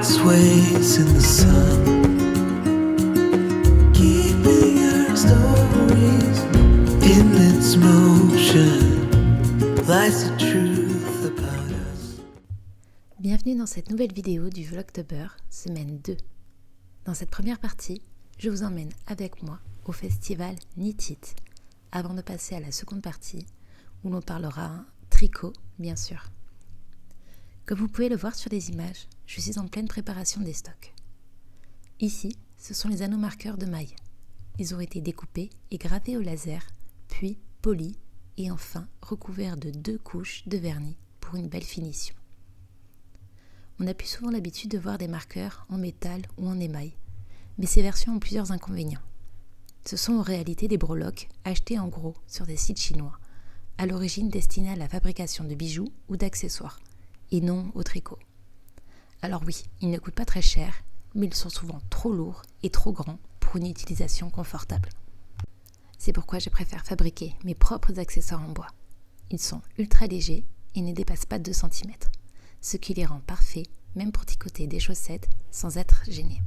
heart sways in the sun, keeping our stories in its motion, lies the truth about us. Bienvenue dans cette nouvelle vidéo du Vlogtober, semaine 2. Dans cette première partie, je vous emmène avec moi au festival Knit It, avant de passer à la seconde partie, où l'on parlera tricot, bien sûr. Comme vous pouvez le voir sur les images, je suis en pleine préparation des stocks. Ici, ce sont les anneaux marqueurs de mailles. Ils ont été découpés et gravés au laser, puis polis et enfin recouverts de 2 couches de vernis pour une belle finition. On a plus souvent l'habitude de voir des marqueurs en métal ou en émail, mais ces versions ont plusieurs inconvénients. Ce sont en réalité des breloques achetés en gros sur des sites chinois, à l'origine destinés à la fabrication de bijoux ou d'accessoires, et non au tricot. Alors oui, ils ne coûtent pas très cher, mais ils sont souvent trop lourds et trop grands pour une utilisation confortable. C'est pourquoi je préfère fabriquer mes propres accessoires en bois. Ils sont ultra légers et ne dépassent pas 2 cm, ce qui les rend parfaits même pour tricoter des chaussettes sans être gêné.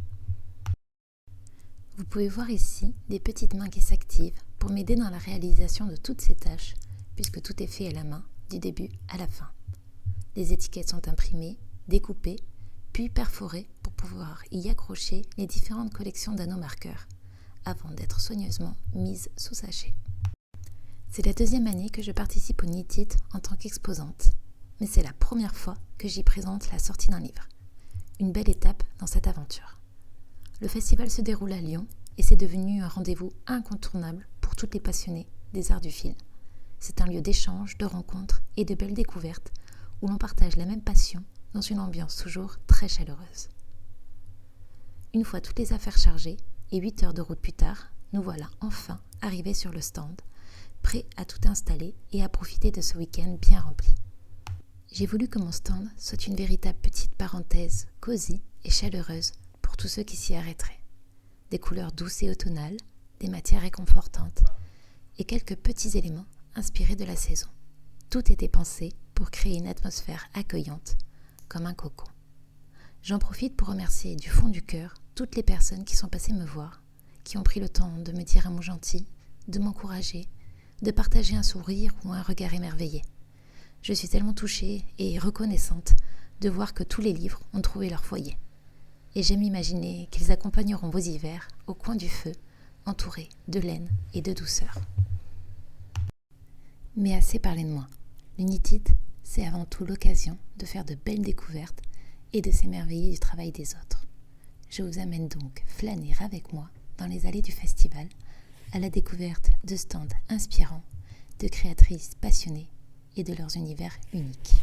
Vous pouvez voir ici des petites mains qui s'activent pour m'aider dans la réalisation de toutes ces tâches, puisque tout est fait à la main du début à la fin. Les étiquettes sont imprimées, découpées, puis perforées pour pouvoir y accrocher les différentes collections d'anneaux marqueurs, avant d'être soigneusement mises sous sachet. C'est la 2e année que je participe au Knit It en tant qu'exposante, mais c'est la première fois que j'y présente la sortie d'un livre. Une belle étape dans cette aventure. Le festival se déroule à Lyon et c'est devenu un rendez-vous incontournable pour toutes les passionnées des arts du fil. C'est un lieu d'échange, de rencontres et de belles découvertes où l'on partage la même passion dans une ambiance toujours très chaleureuse. Une fois toutes les affaires chargées et 8 heures de route plus tard, nous voilà enfin arrivés sur le stand, prêts à tout installer et à profiter de ce week-end bien rempli. J'ai voulu que mon stand soit une véritable petite parenthèse cosy et chaleureuse pour tous ceux qui s'y arrêteraient. Des couleurs douces et automnales, des matières réconfortantes et quelques petits éléments inspirés de la saison. Tout était pensé pour créer une atmosphère accueillante, comme un cocon. J'en profite pour remercier du fond du cœur toutes les personnes qui sont passées me voir, qui ont pris le temps de me dire un mot gentil, de m'encourager, de partager un sourire ou un regard émerveillé. Je suis tellement touchée et reconnaissante de voir que tous les livres ont trouvé leur foyer. Et j'aime imaginer qu'ils accompagneront vos hivers au coin du feu, entourés de laine et de douceur. Mais assez parlé de moi. Le Knit It, c'est avant tout l'occasion de faire de belles découvertes et de s'émerveiller du travail des autres. Je vous amène donc flâner avec moi dans les allées du festival, à la découverte de stands inspirants, de créatrices passionnées et de leurs univers uniques.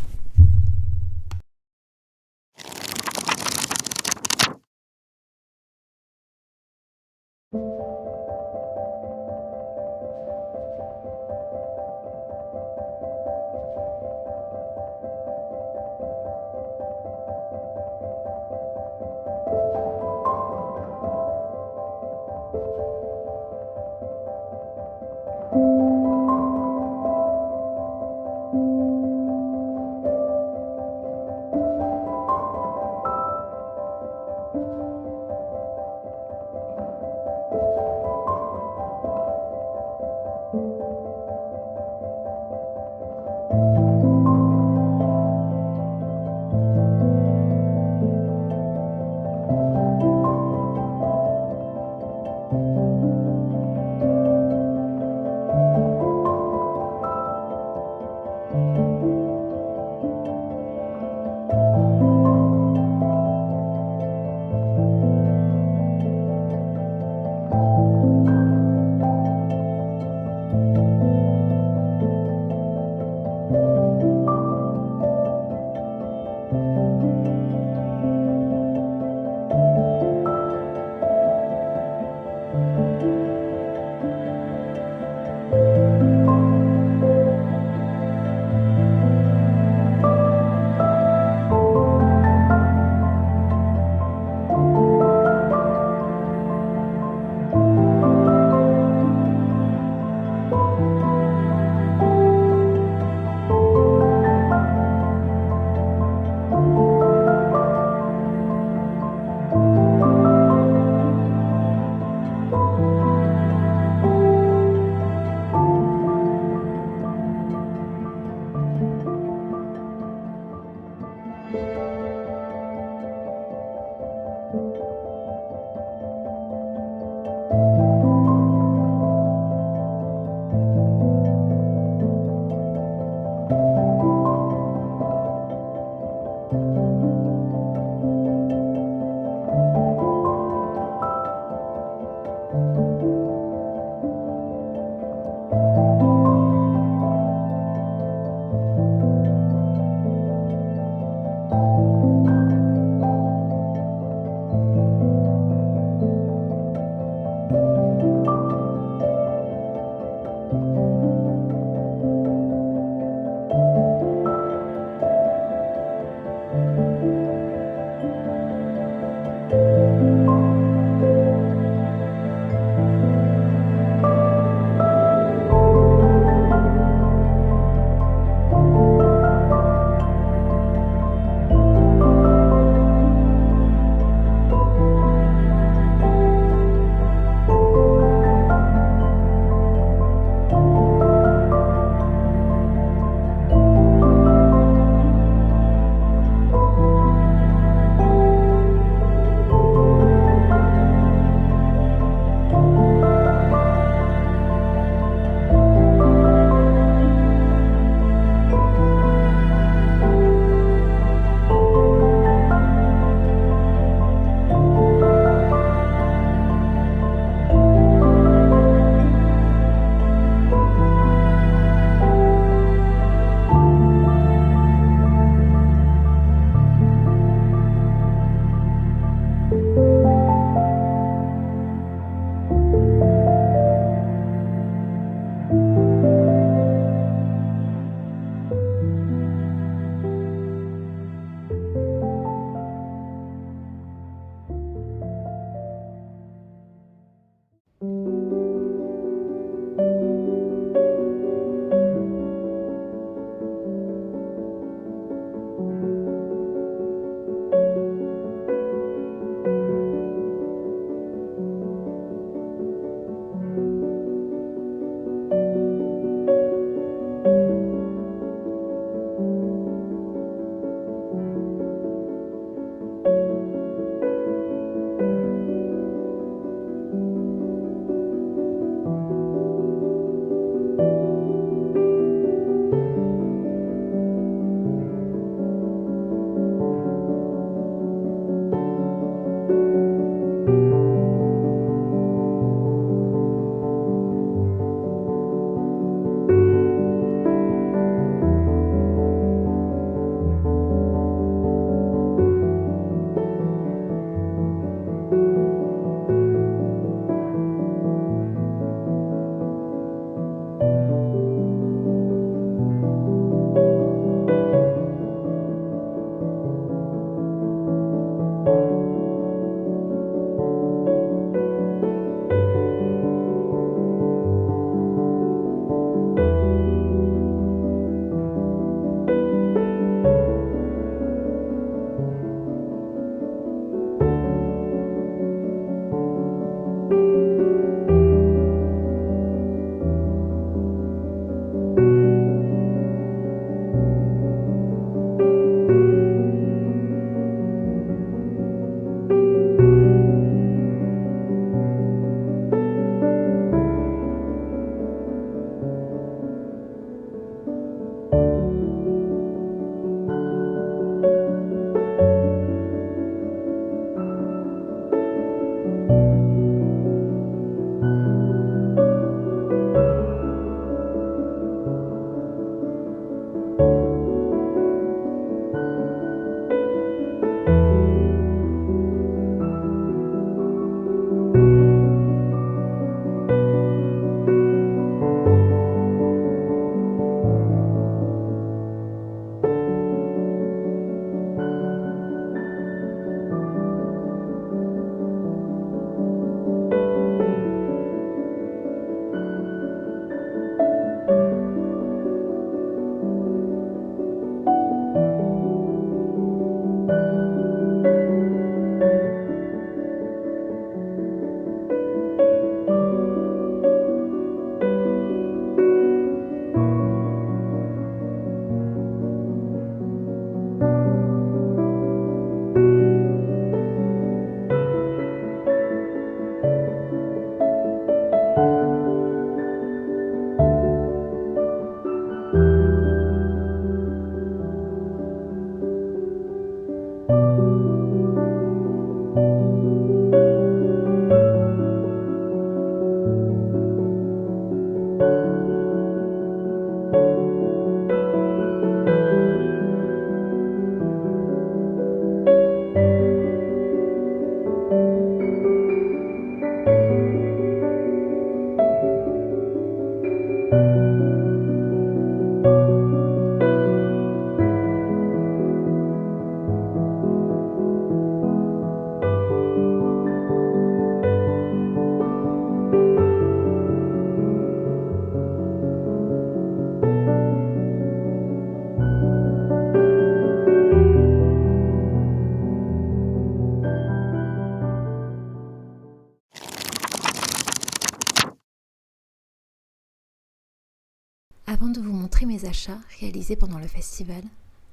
Après mes achats réalisés pendant le festival,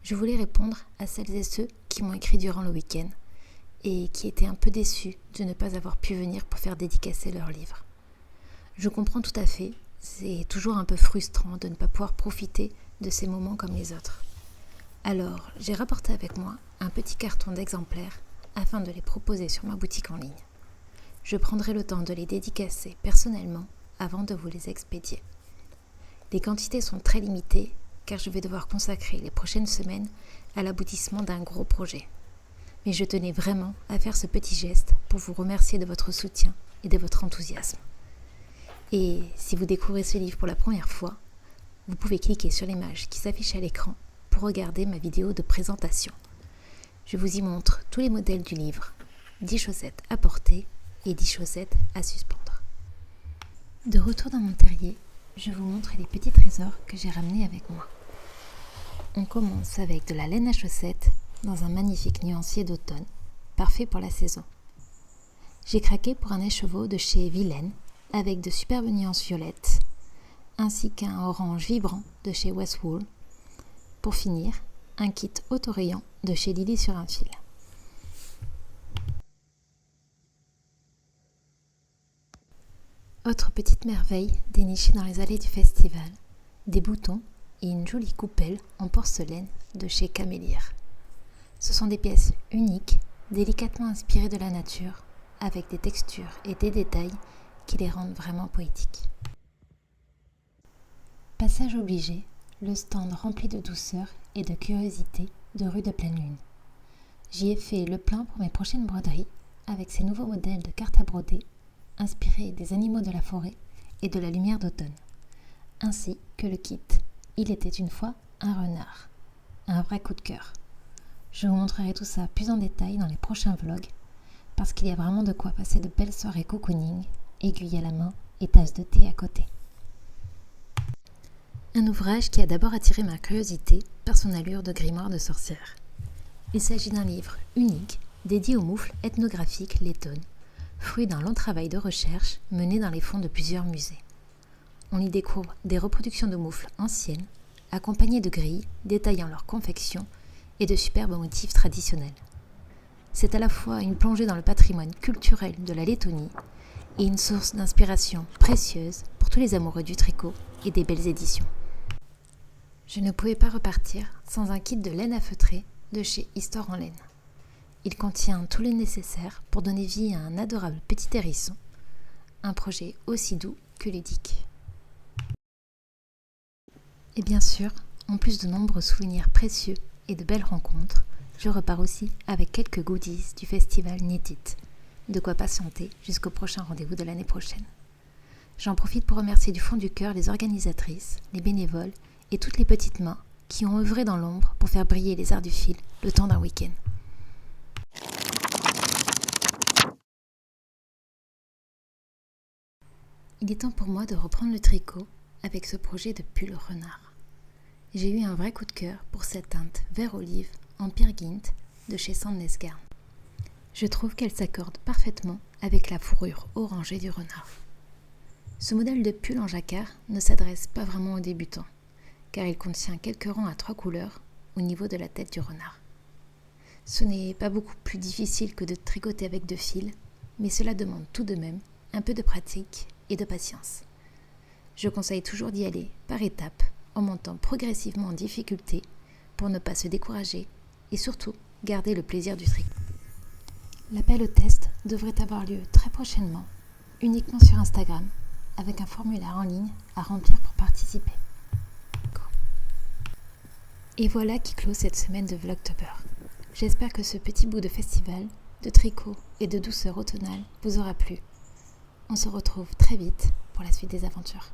je voulais répondre à celles et ceux qui m'ont écrit durant le week-end et qui étaient un peu déçus de ne pas avoir pu venir pour faire dédicacer leurs livres. Je comprends tout à fait, c'est toujours un peu frustrant de ne pas pouvoir profiter de ces moments comme les autres. Alors, j'ai rapporté avec moi un petit carton d'exemplaires afin de les proposer sur ma boutique en ligne. Je prendrai le temps de les dédicacer personnellement avant de vous les expédier. Les quantités sont très limitées car je vais devoir consacrer les prochaines semaines à l'aboutissement d'un gros projet. Mais je tenais vraiment à faire ce petit geste pour vous remercier de votre soutien et de votre enthousiasme. Et si vous découvrez ce livre pour la première fois, vous pouvez cliquer sur l'image qui s'affiche à l'écran pour regarder ma vidéo de présentation. Je vous y montre tous les modèles du livre, 10 chaussettes à porter et 10 chaussettes à suspendre. De retour dans mon terrier, je vous montre les petits trésors que j'ai ramenés avec moi. On commence avec de la laine à chaussettes dans un magnifique nuancier d'automne, parfait pour la saison. J'ai craqué pour un écheveau de chez Vilaine avec de superbes nuances violettes, ainsi qu'un orange vibrant de chez Westwool. Pour finir, un kit auto-rayant de chez Lily sur un fil. Autre petite merveille dénichée dans les allées du festival, des boutons et une jolie coupelle en porcelaine de chez Camélière. Ce sont des pièces uniques, délicatement inspirées de la nature, avec des textures et des détails qui les rendent vraiment poétiques. Passage obligé, le stand rempli de douceur et de curiosité de rue de pleine lune. J'y ai fait le plein pour mes prochaines broderies avec ces nouveaux modèles de cartes à broder inspirés des animaux de la forêt et de la lumière d'automne, ainsi que le kit « Il était une fois un renard », un vrai coup de cœur. Je vous montrerai tout ça plus en détail dans les prochains vlogs, parce qu'il y a vraiment de quoi passer de belles soirées cocooning, aiguille à la main et tasse de thé à côté. Un ouvrage qui a d'abord attiré ma curiosité par son allure de grimoire de sorcière. Il s'agit d'un livre unique dédié aux moufles ethnographiques lettones, fruit d'un long travail de recherche mené dans les fonds de plusieurs musées. On y découvre des reproductions de moufles anciennes, accompagnées de grilles détaillant leur confection et de superbes motifs traditionnels. C'est à la fois une plongée dans le patrimoine culturel de la Lettonie et une source d'inspiration précieuse pour tous les amoureux du tricot et des belles éditions. Je ne pouvais pas repartir sans un kit de laine à feutrer de chez Histoire en laine. Il contient tout le nécessaire pour donner vie à un adorable petit hérisson, un projet aussi doux que ludique. Et bien sûr, en plus de nombreux souvenirs précieux et de belles rencontres, je repars aussi avec quelques goodies du festival Knit It, de quoi patienter jusqu'au prochain rendez-vous de l'année prochaine. J'en profite pour remercier du fond du cœur les organisatrices, les bénévoles et toutes les petites mains qui ont œuvré dans l'ombre pour faire briller les arts du fil le temps d'un week-end. Il est temps pour moi de reprendre le tricot avec ce projet de pull renard. J'ai eu un vrai coup de cœur pour cette teinte vert olive en Peer Gynt de chez Sandnes Garn. Je trouve qu'elle s'accorde parfaitement avec la fourrure orangée du renard. Ce modèle de pull en jacquard ne s'adresse pas vraiment aux débutants, car il contient quelques rangs à 3 couleurs au niveau de la tête du renard. Ce n'est pas beaucoup plus difficile que de tricoter avec 2 fils, mais cela demande tout de même un peu de pratique et de patience. Je conseille toujours d'y aller par étapes, en montant progressivement en difficulté pour ne pas se décourager et surtout garder le plaisir du tricot. L'appel au test devrait avoir lieu très prochainement, uniquement sur Instagram, avec un formulaire en ligne à remplir pour participer. Et voilà qui clôt cette semaine de Vlogtober. J'espère que ce petit bout de festival, de tricot et de douceur automnale vous aura plu. On se retrouve très vite pour la suite des aventures.